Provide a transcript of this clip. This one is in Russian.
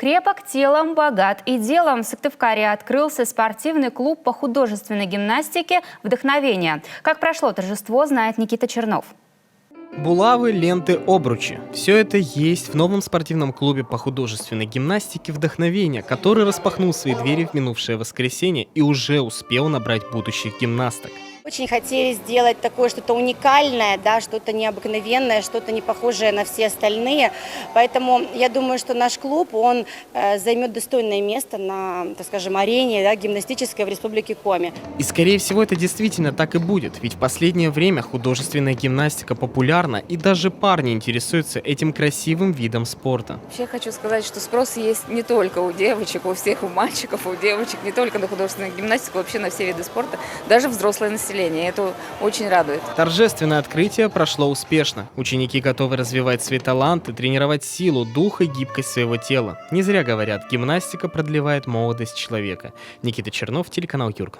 Крепок телом, богат и делом. В Сыктывкаре открылся спортивный клуб по художественной гимнастике «Вдохновение». Как прошло торжество, знает Никита Чернов. Булавы, ленты, обручи – все это есть в новом спортивном клубе по художественной гимнастике «Вдохновение», который распахнул свои двери в минувшее воскресенье и уже успел набрать будущих гимнасток. Очень хотели сделать такое что-то уникальное, да, что-то необыкновенное, что-то не похожее на все остальные. Поэтому я думаю, что наш клуб, он займет достойное место на, так скажем, арене, да, гимнастической в Республике Коми. И скорее всего это действительно так и будет, ведь в последнее время художественная гимнастика популярна и даже парни интересуются этим красивым видом спорта. Вообще хочу сказать, что спрос есть не только у девочек, у всех, у мальчиков, у девочек, не только на художественную гимнастику, вообще на все виды спорта, даже взрослое население. Это очень радует. Торжественное открытие прошло успешно. Ученики готовы развивать свои таланты, тренировать силу, дух и гибкость своего тела. Не зря говорят, гимнастика продлевает молодость человека. Никита Чернов, телеканал Юрка.